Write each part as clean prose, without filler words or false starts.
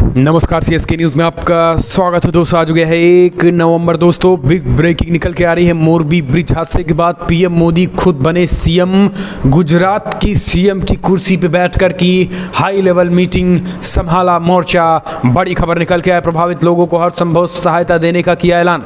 नमस्कार, CSK news में आपका स्वागत है दोस्तों। आ चुके हैं 1 नवंबर दोस्तों। बिग ब्रेकिंग निकल के आ रही है। मोरबी ब्रिज हादसे के बाद पीएम मोदी खुद बने सीएम। गुजरात की सीएम की कुर्सी पे बैठकर की हाई लेवल मीटिंग, संभाला मोर्चा। बड़ी खबर निकल के आए, प्रभावित लोगों को हर संभव सहायता देने का किया ऐलान।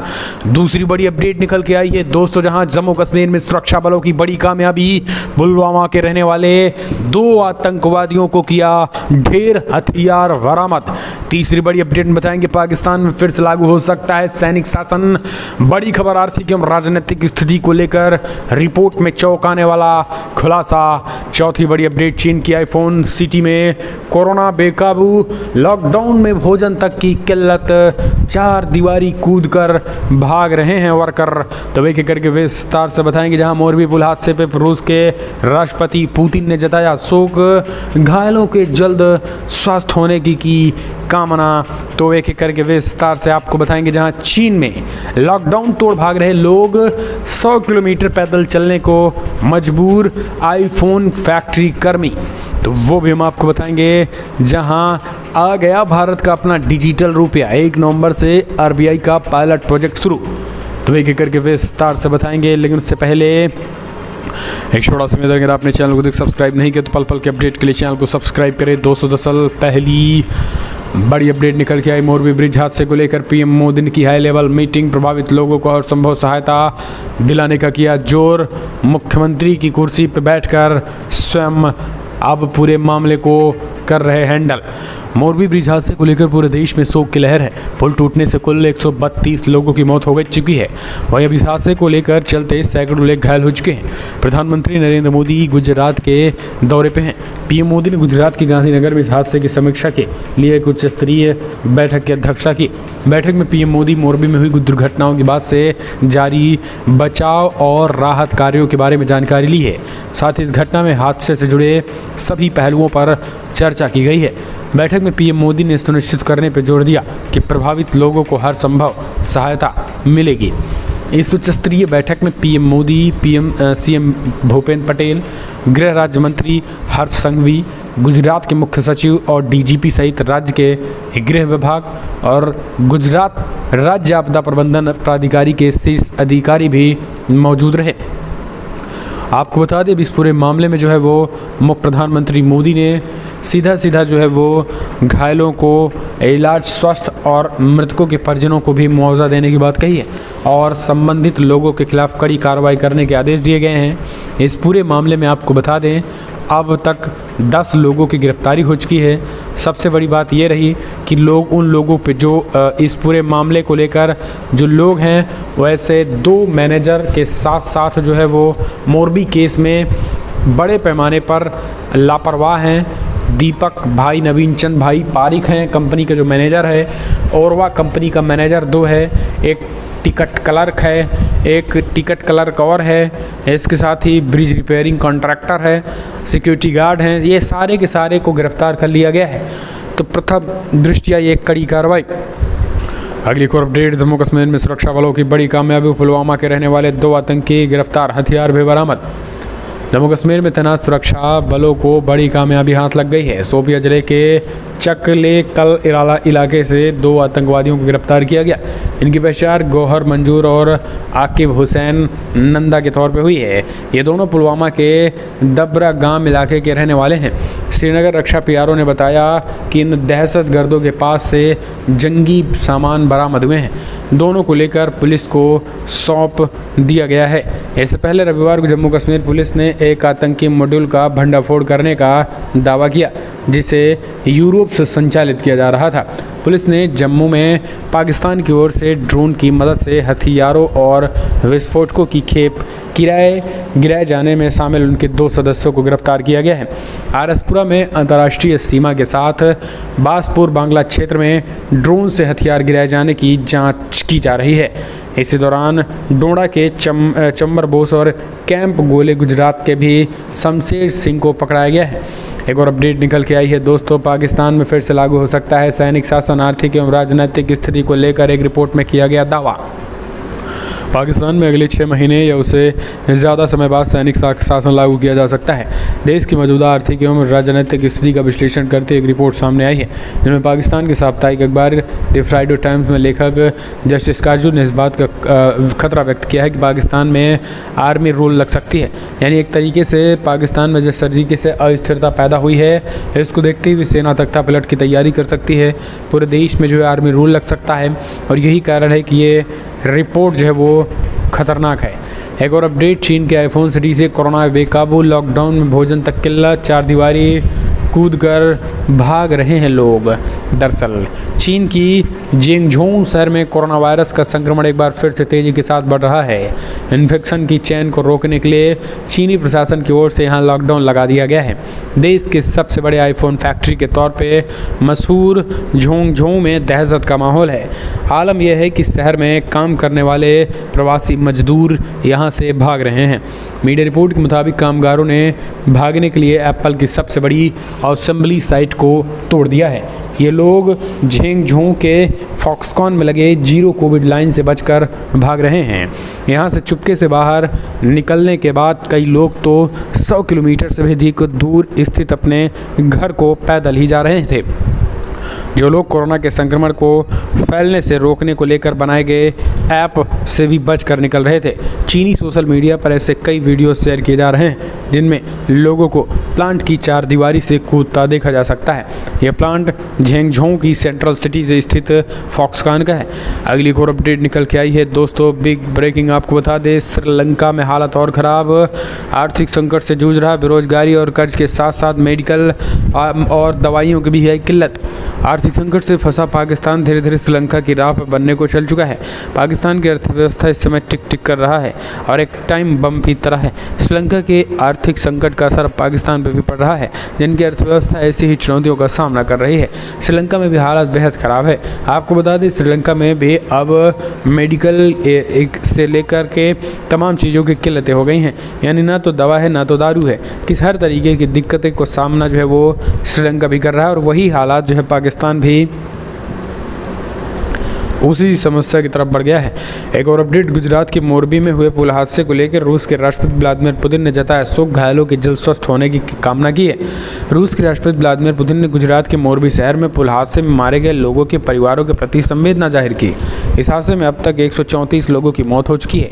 दूसरी बड़ी अपडेट निकल के आई है दोस्तों, जहां जम्मू कश्मीर में सुरक्षा बलों की बड़ी कामयाबी। पुलवामा के रहने वाले 2 आतंकवादियों को किया ढेर हथियार बरामद। तीसरी बड़ी अपडेट में बताएंगे, पाकिस्तान में फिर से लागू हो सकता है सैनिक शासन। बड़ी खबर आर्थिक एवं राजनीतिक स्थिति को लेकर रिपोर्ट में चौंकाने वाला खुलासा। चौथी बड़ी अपडेट, चीन की आईफोन सिटी में कोरोना बेकाबू, लॉकडाउन में भोजन तक की किल्लत, 4 दीवारी कूद कर भाग रहे हैं वर्कर। तो एक एक करके विस्तार से बताएंगे। जहां मोरबी पुल हादसे पे रूस के राष्ट्रपति पुतिन ने जताया शोक, घायलों के जल्द स्वस्थ होने की कामना। तो एक एक करके विस्तार से आपको बताएंगे। जहां चीन में लॉकडाउन तोड़ भाग रहे लोग 100 किलोमीटर पैदल चलने को मजबूर, आईफोन फैक्ट्री कर्मी, तो वो भी हम आपको बताएंगे। जहां आ गया भारत का अपना डिजिटल रुपया, 1 नवंबर से आरबीआई का पायलट प्रोजेक्ट शुरू। तो एक एक करके विस्तार से बताएंगे, लेकिन उससे पहले एक छोटा सा अगर आपने चैनल को सब्सक्राइब नहीं किया तो पल पल के अपडेट के लिए चैनल को सब्सक्राइब करें। 210 पहली बड़ी अपडेट निकल के आई। मोरबी ब्रिज हादसे को लेकर पीएम मोदी की हाई लेवल मीटिंग, प्रभावित लोगों को हर संभव सहायता दिलाने का किया जोर। मुख्यमंत्री की कुर्सी पर बैठकर स्वयं अब पूरे मामले को कर रहे हैंडल। मोरबी ब्रिज हादसे को लेकर पूरे देश में शोक की लहर है। पुल टूटने से कुल 132 लोगों की मौत हो चुकी है। वहीं अब इस हादसे को लेकर चलते सैकड़ों लोग घायल हो चुके हैं। प्रधानमंत्री नरेंद्र मोदी गुजरात के दौरे पे हैं। पीएम मोदी ने गुजरात के गांधीनगर में इस हादसे की समीक्षा के लिए एक उच्च स्तरीय बैठक की अध्यक्षता की। बैठक में पीएम मोदी मोरबी में हुई दुर्घटनाओं के बाद से जारी बचाव और राहत कार्यों के बारे में जानकारी ली है। साथ ही इस घटना में हादसे से जुड़े सभी पहलुओं पर चर्चा की गई है। बैठक में पीएम मोदी ने सुनिश्चित करने पर जोर दिया कि प्रभावित लोगों को हर संभव सहायता मिलेगी। इस उच्च स्तरीय बैठक में पीएम मोदी, सीएम भूपेंद्र पटेल, गृह राज्य मंत्री हर्ष संघवी, गुजरात के मुख्य सचिव और डीजीपी सहित राज्य के गृह विभाग और गुजरात राज्य आपदा प्रबंधन प्राधिकारी के शीर्ष अधिकारी भी मौजूद रहे। आपको बता दें, इस पूरे मामले में जो है वो मुख्य प्रधानमंत्री मोदी ने सीधा जो है वो घायलों को इलाज, स्वस्थ और मृतकों के परिजनों को भी मुआवजा देने की बात कही है और संबंधित लोगों के खिलाफ कड़ी कार्रवाई करने के आदेश दिए गए हैं। इस पूरे मामले में आपको बता दें, अब तक 10 लोगों की गिरफ्तारी हो चुकी है। सबसे बड़ी बात ये रही कि उन लोगों पे जो इस पूरे मामले को लेकर जो लोग हैं, वैसे 2 मैनेजर के साथ जो है वो मोरबी केस में बड़े पैमाने पर लापरवाह हैं। दीपक भाई, नवीन चंद भाई पारिक हैं कंपनी के जो मैनेजर है, और वह कंपनी का मैनेजर 2 है। एक टिकट क्लर्क है, एक टिकट क्लर्क और है। इसके साथ ही ब्रिज रिपेयरिंग कॉन्ट्रैक्टर है, सिक्योरिटी गार्ड हैं। ये सारे के सारे को गिरफ्तार कर लिया गया है। तो प्रथम दृष्टिया ये एक कड़ी कार्रवाई। अगली खबर अपडेट, जम्मू कश्मीर में सुरक्षा बलों की बड़ी कामयाबी। पुलवामा के रहने वाले 2 आतंकी गिरफ्तार, हथियार भी बरामद। जम्मू कश्मीर में तैनात सुरक्षा बलों को बड़ी कामयाबी हाथ लग गई है। शोपियां जिले के चकले कल इलाके से 2 आतंकवादियों को गिरफ्तार किया गया। इनकी पहचान गौहर मंजूर और आकिब हुसैन नंदा के तौर पे हुई है। ये दोनों पुलवामा के दबरा गांव इलाके के रहने वाले हैं। श्रीनगर रक्षा पीआरओ ने बताया कि इन दहशतगर्दों के पास से जंगी सामान बरामद हुए हैं। दोनों को लेकर पुलिस को सौंप दिया गया है। इससे पहले रविवार को जम्मू कश्मीर पुलिस ने एक आतंकी मॉड्यूल का भंडाफोड़ करने का दावा किया, जिसे यूरोप से संचालित किया जा रहा था। पुलिस ने जम्मू में पाकिस्तान की ओर से ड्रोन की मदद से हथियारों और विस्फोटकों की खेप गिराए जाने में शामिल उनके 2 सदस्यों को गिरफ्तार किया गया है। आरएसपुरा में अंतर्राष्ट्रीय सीमा के साथ बासपुर बांग्ला क्षेत्र में ड्रोन से हथियार गिराए जाने की जांच की जा रही है। इसी दौरान डोडा के चंबर बोस और कैंप गोले गुजरात के भी शमशेर सिंह को पकड़ाया गया है। एक और अपडेट निकल के आई है दोस्तों, पाकिस्तान में फिर से लागू हो सकता है सैनिक शासन। आर्थिक एवं राजनीतिक स्थिति को लेकर एक रिपोर्ट में किया गया दावा। पाकिस्तान में अगले 6 महीने या उससे ज़्यादा समय बाद सैनिक शासन लागू किया जा सकता है। देश की मौजूदा आर्थिक एवं राजनीतिक स्थिति का विश्लेषण करते एक रिपोर्ट सामने आई है, जिनमें पाकिस्तान के साप्ताहिक अखबार द फ्राइडे टाइम्स में लेखक जस्टिस काजू ने इस बात का खतरा व्यक्त किया है कि पाकिस्तान में आर्मी रूल लग सकती है। यानी एक तरीके से पाकिस्तान में जिस तरीके से अस्थिरता पैदा हुई है, इसको देखते हुए सेना तख्ता पलट की तैयारी कर सकती है। पूरे देश में जो है आर्मी रूल लग सकता है और यही कारण है कि ये रिपोर्ट जो है वो खतरनाक है। एक और अपडेट, चीन के आईफोन सिटी से कोरोना बेकाबू, लॉकडाउन में भोजन तक किल्लत, चार दीवारी कूद कर भाग रहे हैं लोग। दरअसल चीन की जिंगझोउ शहर में कोरोना वायरस का संक्रमण एक बार फिर से तेज़ी के साथ बढ़ रहा है। इन्फेक्शन की चेन को रोकने के लिए चीनी प्रशासन की ओर से यहां लॉकडाउन लगा दिया गया है। देश के सबसे बड़े आईफोन फैक्ट्री के तौर पे मशहूर जिंगझोउ में दहशत का माहौल है। आलम यह है कि शहर में काम करने वाले प्रवासी मजदूर यहां से भाग रहे हैं। मीडिया रिपोर्ट के मुताबिक कामगारों ने भागने के लिए एप्पल की सबसे बड़ी असेंबली साइट को तोड़ दिया है। ये लोग जिंगझोउ के फॉक्सकॉन में लगे जीरो कोविड लाइन से बचकर भाग रहे हैं। यहाँ से चुपके से बाहर निकलने के बाद कई लोग तो 100 किलोमीटर से भी अधिक दूर स्थित अपने घर को पैदल ही जा रहे थे। जो लोग कोरोना के संक्रमण को फैलने से रोकने को लेकर बनाए गए ऐप से भी बचकर निकल रहे थे। चीनी सोशल मीडिया पर ऐसे कई वीडियो शेयर किए जा रहे हैं जिनमें लोगों को प्लांट की चार दीवारी से कूदता देखा जा सकता है। यह प्लांट जिंगझोउ की सेंट्रल सिटी से स्थित फॉक्सकॉन का है। अगली एक और अपडेट निकल के आई है दोस्तों, बिग ब्रेकिंग आपको बता दें, श्रीलंका में हालत और ख़राब, आर्थिक संकट से जूझ रहा, बेरोजगारी और कर्ज के साथ साथ मेडिकल और दवाइयों की भी है किल्लत। आर्थिक संकट से फंसा पाकिस्तान धीरे धीरे श्रीलंका की राह पर बनने को चल चुका है। पाकिस्तान की अर्थव्यवस्था इस समय टिक टिक कर रहा है और एक टाइम बम की तरह है। श्रीलंका के आर्थिक संकट का असर पाकिस्तान पर भी पड़ रहा है, जिनकी अर्थव्यवस्था ऐसी ही चुनौतियों का सामना कर रही है। श्रीलंका में भी हालत बेहद ख़राब है। आपको बता दें, श्रीलंका में भी अब मेडिकल से लेकर के तमाम चीज़ों की किल्लतें हो गई हैं। यानी ना तो दवा है ना तो दारू है, किस हर तरीके की दिक्कतें को सामना जो है वो श्रीलंका भी कर रहा है और वही हालात जो है पाकिस्तान भी उसी समस्या की तरफ बढ़ गया है। एक और अपडेट, गुजरात के मोरबी में हुए पुल हादसे को लेकर रूस के राष्ट्रपति व्लादिमीर पुतिन ने जताया शोक, घायलों के जल्द स्वस्थ होने की कामना की है। रूस के राष्ट्रपति व्लादिमीर पुतिन ने गुजरात के मोरबी शहर में पुल हादसे में मारे गए लोगों के परिवारों के प्रति संवेदना जाहिर की। इस हादसे में अब तक 134 लोगों की मौत हो चुकी है।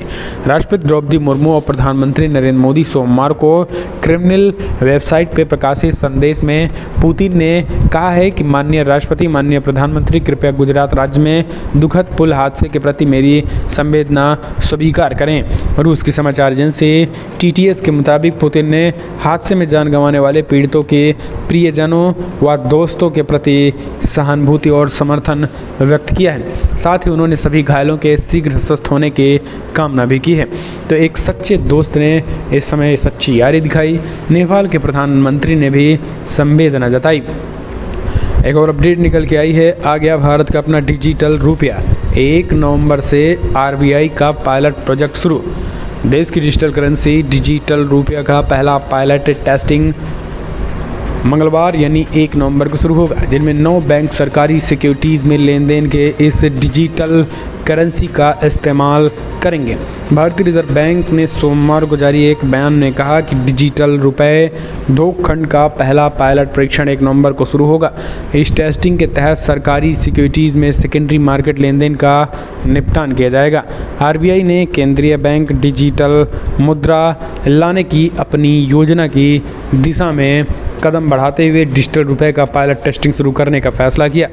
राष्ट्रपति द्रौपदी मुर्मू और प्रधानमंत्री नरेंद्र मोदी सोमवार को क्रेमलिन वेबसाइट पर प्रकाशित संदेश में पुतिन ने कहा है कि माननीय राष्ट्रपति, माननीय प्रधानमंत्री, कृपया गुजरात राज्य में दुखद पुल हादसे के प्रति मेरी संवेदना स्वीकार करें। रूस की समाचार एजेंसी TTS के मुताबिक पुतिन ने हादसे में जान गंवाने वाले पीड़ितों के प्रियजनों व दोस्तों के प्रति सहानुभूति और समर्थन व्यक्त किया है। साथ ही उन्होंने सभी घायलों के शीघ्र स्वस्थ होने की कामना भी की है। तो एक सच्चे दोस्त ने इस समय सच्ची यारी दिखाई। नेपाल के प्रधानमंत्री ने भी संवेदना जताई। एक और अपडेट निकल के आई है, आ गया भारत का अपना डिजिटल रुपया। 1 नवंबर से RBI का पायलट प्रोजेक्ट शुरू। देश की डिजिटल करेंसी डिजिटल रुपया का पहला पायलट टेस्टिंग मंगलवार यानी 1 नवंबर को शुरू होगा, जिनमें 9 बैंक सरकारी सिक्योरिटीज़ में लेन देन के इस डिजिटल करेंसी का इस्तेमाल करेंगे। भारतीय रिजर्व बैंक ने सोमवार को जारी एक बयान में कहा कि डिजिटल रुपए 2 खंड का पहला पायलट परीक्षण 1 नवंबर को शुरू होगा। इस टेस्टिंग के तहत सरकारी सिक्योरिटीज़ में सेकेंडरी मार्केट लेन देन का निपटान किया जाएगा। RBI ने केंद्रीय बैंक डिजिटल मुद्रा लाने की अपनी योजना की दिशा में कदम बढ़ाते हुए डिजिटल रुपए का पायलट टेस्टिंग शुरू करने का फैसला किया।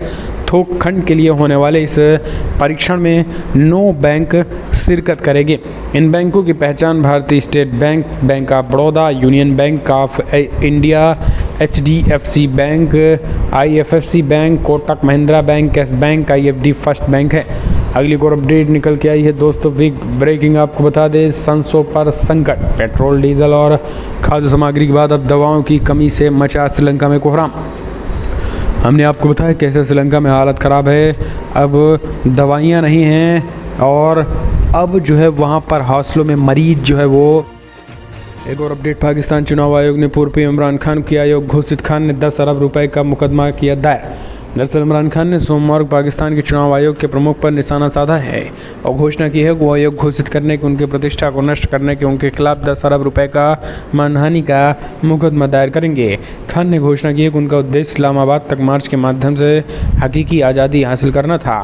थोक खंड के लिए होने वाले इस परीक्षण में 9 बैंक शिरकत करेंगे। इन बैंकों की पहचान भारतीय state bank, bank of Baroda, union bank of India, HDFC bank, IFFC bank, Kotak Mahindra bank, yes bank, IFD first bank है। अगली और अपडेट निकल के आई है दोस्तों, बिग ब्रेकिंग आपको बता दें, संसों पर संकट, पेट्रोल डीजल और खाद्य सामग्री के बाद अब दवाओं की कमी से मचा श्रीलंका में कोहराम। हमने आपको बताया कैसे श्रीलंका में हालत ख़राब है, अब दवाइयाँ नहीं हैं और अब जो है वहाँ पर हॉस्टलों में मरीज जो है वो। एक और अपडेट, पाकिस्तान चुनाव आयोग ने पूर्व PM इमरान खान की आयोग घोषित खान ने 10 अरब रुपए का मुकदमा किया दायर। दरअसल इमरान खान ने सोमवार को पाकिस्तान के चुनाव आयोग के प्रमुख पर निशाना साधा है और घोषणा की है कि वो आयोग घोषित करने की उनकी प्रतिष्ठा को नष्ट करने के उनके खिलाफ 10 अरब रुपए का मानहानि का मुकदमा दायर करेंगे। खान ने घोषणा की है कि उनका उद्देश्य इस्लामाबाद तक मार्च के माध्यम से हकीकी आज़ादी हासिल करना था।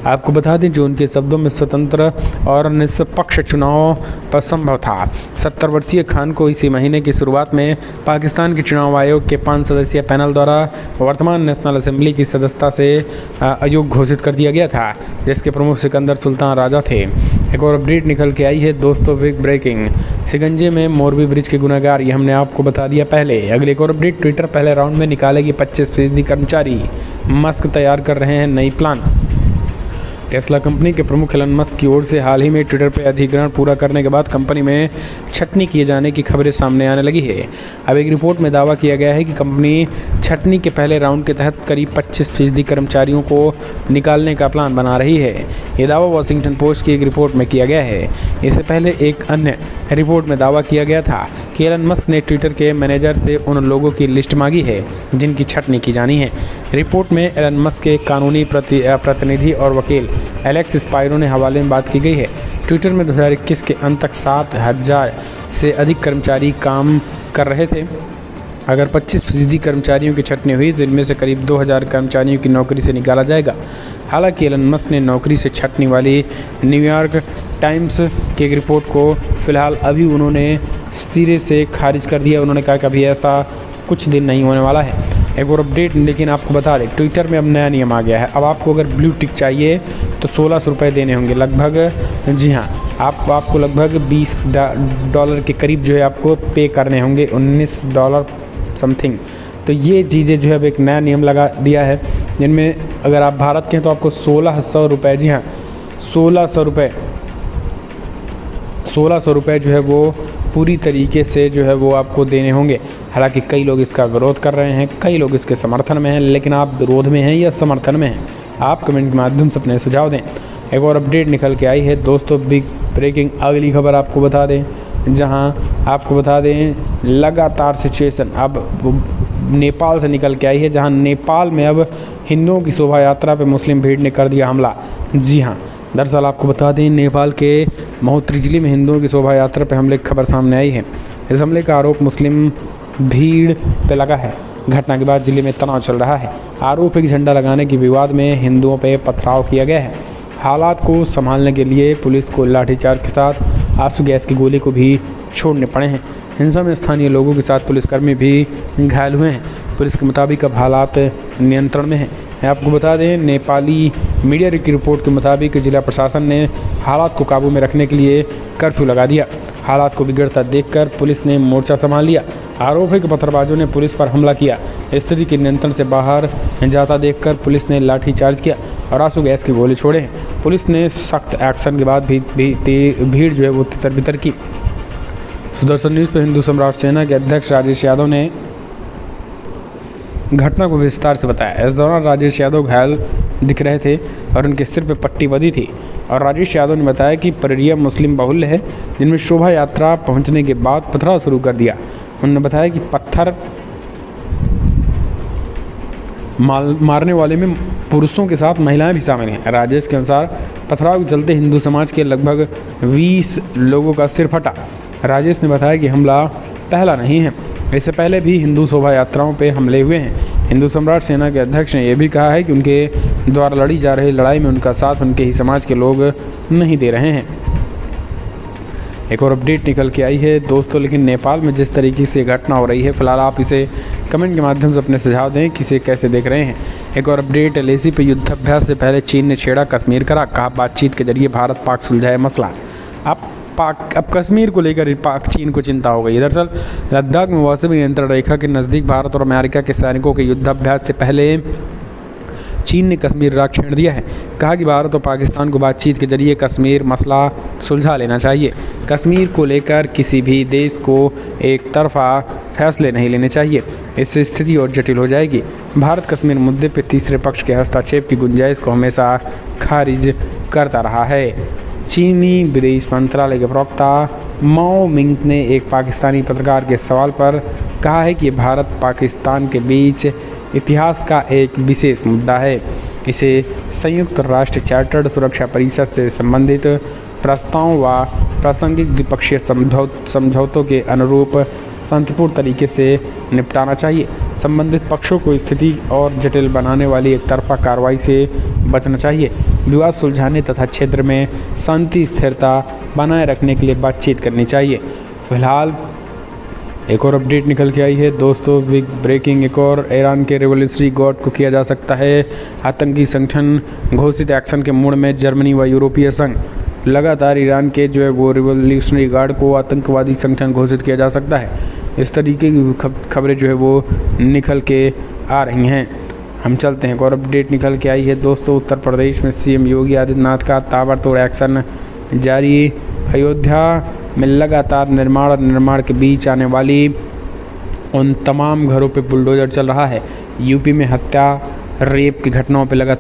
आपको बता दें, जो उनके शब्दों में स्वतंत्र और निष्पक्ष चुनाव पर संभव था। 70 वर्षीय खान को इसी महीने की शुरुआत में पाकिस्तान के चुनाव आयोग के 5 सदस्यीय पैनल द्वारा वर्तमान नेशनल असेंबली की सदस्यता से अयोग्य घोषित कर दिया गया था, जिसके प्रमुख सिकंदर सुल्तान राजा थे। एक और अपडेट निकल के आई है दोस्तों, बिग ब्रेकिंग। शिकंजे में मोरबी ब्रिज के गुनाहगार, ये हमने आपको बता दिया पहले। अगले एक और अपडेट, ट्विटर पहले राउंड में निकालेगी 25% कर्मचारी। मस्क तैयार कर रहे हैं नई प्लान। टेस्ला कंपनी के प्रमुख एलन मस्क की ओर से हाल ही में ट्विटर पर अधिग्रहण पूरा करने के बाद कंपनी में छटनी किए जाने की खबरें सामने आने लगी है। अब एक रिपोर्ट में दावा किया गया है कि कंपनी छटनी के पहले राउंड के तहत करीब 25% कर्मचारियों को निकालने का प्लान बना रही है। ये दावा वॉशिंगटन पोस्ट की एक रिपोर्ट में किया गया है। इससे पहले एक अन्य रिपोर्ट में दावा किया गया था कि एलन मस्क ने ट्विटर के मैनेजर से उन लोगों की लिस्ट मांगी है जिनकी छटनी की जानी है। रिपोर्ट में एलन मस्क के कानूनी प्रतिनिधि और वकील एलेक्स स्पाइरो ने हवाले में बात की गई है। ट्विटर में 2021 के अंत तक 7,000 से अधिक कर्मचारी काम कर रहे थे। अगर 25% कर्मचारियों की छटनी हुई तो इनमें से करीब 2,000 कर्मचारियों की नौकरी से निकाला जाएगा। हालांकि एलन मस्क ने नौकरी से छटनी वाली न्यूयॉर्क टाइम्स की एक रिपोर्ट को फिलहाल अभी उन्होंने सिरे से खारिज कर दिया। उन्होंने कहा कि अभी ऐसा कुछ दिन नहीं होने वाला है। एक और अपडेट, लेकिन आपको बता दें, ट्विटर में अब नया नियम आ गया है। अब आपको अगर ब्लू टिक चाहिए तो 1600 रुपये देने होंगे लगभग। जी हाँ, आपको लगभग $20 के करीब जो है आपको पे करने होंगे, $19 समथिंग। तो ये चीज़ें जो है अब एक नया नियम लगा दिया है, जिनमें अगर आप भारत के हैं तो आपको 1600 रुपये, जी हाँ 1600 रुपये जो है वो पूरी तरीके से जो है वो आपको देने होंगे। हालांकि कई लोग इसका विरोध कर रहे हैं, कई लोग इसके समर्थन में हैं, लेकिन आप विरोध में हैं या समर्थन में हैं, आप कमेंट के माध्यम से अपने सुझाव दें। एक और अपडेट निकल के आई है दोस्तों, बिग ब्रेकिंग। अगली खबर आपको बता दें, जहां आपको बता दें लगातार सिचुएशन अब नेपाल से निकल के आई है, जहां नेपाल में अब हिंदुओं की शोभा यात्रा पर मुस्लिम भीड़ ने कर दिया हमला। जी हाँ, दरअसल आपको बता दें, नेपाल के महोत्तरी जिले में हिंदुओं की शोभा यात्रा पर हमले की खबर सामने आई है। इस हमले का आरोप मुस्लिम भीड़ पे लगा है। घटना के बाद जिले में तनाव चल रहा है। आरोप है कि झंडा लगाने के विवाद में हिंदुओं पे पथराव किया गया है। हालात को संभालने के लिए पुलिस को लाठीचार्ज के साथ आंसू गैस की गोली को भी छोड़ने पड़े हैं। हिंसा में स्थानीय लोगों के साथ पुलिसकर्मी भी घायल हुए हैं। पुलिस के मुताबिक अब हालात नियंत्रण में हैं। आपको बता दें, नेपाली मीडिया की रिपोर्ट के मुताबिक जिला प्रशासन ने हालात को काबू में रखने के लिए कर्फ्यू लगा दिया। हालात को बिगड़ता देखकर पुलिस ने मोर्चा संभाल लिया। आरोप है कि पत्थरबाजों ने पुलिस पर हमला किया। स्थिति के नियंत्रण से बाहर जाता देखकर पुलिस ने लाठीचार्ज किया और आंसू गैस की गोली छोड़े। पुलिस ने सख्त एक्शन के बाद भी भीड़ जो है वो तितर बितर की। सुदर्शन न्यूज़ पर हिंदू सम्राट सेना के अध्यक्ष राजेश यादव ने घटना को विस्तार से बताया। इस दौरान राजेश यादव घायल दिख रहे थे और उनके सिर पर पट्टी बंधी थी। और राजेश यादव ने बताया कि परिया मुस्लिम बाहुल्य है, जिनमें शोभा यात्रा पहुंचने के बाद पथराव शुरू कर दिया। उन्होंने बताया कि पत्थर मारने वाले में पुरुषों के साथ महिलाएं भी शामिल हैं। राजेश के अनुसार पथराव के चलते हिंदू समाज के लगभग 20 लोगों का सिर फटा। राजेश ने बताया कि हमला पहला नहीं है, इससे पहले भी हिंदू शोभा यात्राओं पर हमले हुए हैं। हिंदू सम्राट सेना के अध्यक्ष ने यह भी कहा है कि उनके द्वारा लड़ी जा रही लड़ाई में उनका साथ उनके ही समाज के लोग नहीं दे रहे हैं। एक और अपडेट निकल के आई है दोस्तों, लेकिन नेपाल में जिस तरीके से घटना हो रही है, फिलहाल आप इसे कमेंट के माध्यम से अपने सुझाव दें कि इसे कैसे देख रहे हैं। एक और अपडेट, एलएसी पे युद्धाभ्यास से पहले चीन ने छेड़ा कश्मीर करा, कहा बातचीत के जरिए भारत पाक सुलझाए मसला। अब कश्मीर को लेकर पाक चीन को चिंता हो गई। दरअसल लद्दाख में वास्तविक नियंत्रण रेखा के नज़दीक भारत और अमेरिका के सैनिकों के युद्धाभ्यास से पहले चीन ने कश्मीर राग छेड़ दिया है। कहा कि भारत और पाकिस्तान को बातचीत के जरिए कश्मीर मसला सुलझा लेना चाहिए। कश्मीर को लेकर किसी भी देश को एक तरफा फैसले नहीं लेने चाहिए, इससे स्थिति और जटिल हो जाएगी। भारत कश्मीर मुद्दे पर तीसरे पक्ष के हस्तक्षेप की गुंजाइश को हमेशा खारिज करता रहा है। चीनी विदेश मंत्रालय के प्रवक्ता माओ मिंग ने एक पाकिस्तानी पत्रकार के सवाल पर कहा है कि भारत पाकिस्तान के बीच इतिहास का एक विशेष मुद्दा है। इसे संयुक्त राष्ट्र चार्टर्ड सुरक्षा परिषद से संबंधित प्रस्तावों व प्रासंगिक द्विपक्षीय समझौतों के अनुरूप शांतिपूर्ण तरीके से निपटाना चाहिए। संबंधित पक्षों को स्थिति और जटिल बनाने वाली एकतरफा कार्रवाई से बचना चाहिए। विवाद सुलझाने तथा क्षेत्र में शांति स्थिरता बनाए रखने के लिए बातचीत करनी चाहिए। फिलहाल एक और अपडेट निकल के आई है दोस्तों, बिग ब्रेकिंग। एक और ईरान के रिवॉल्यूशनरी गार्ड को किया जा सकता है आतंकी संगठन, घोषित एक्शन के मूड में जर्मनी व यूरोपीय संघ। लगातार ईरान के जो है वो रिवॉल्यूशनरी गार्ड को आतंकवादी संगठन घोषित किया जा सकता है। इस तरीके की खबरें जो है वो निकल के आ रही हैं। हम चलते हैं, एक और अपडेट निकल के आई है दोस्तों, उत्तर प्रदेश में सीएम योगी आदित्यनाथ का ताबड़तोड़ एक्शन जारी। अयोध्या में लगातार निर्माण के बीच आने वाली उन तमाम घरों पे बुलडोजर चल रहा है। यूपी में हत्या रेप की घटनाओं पे लगातार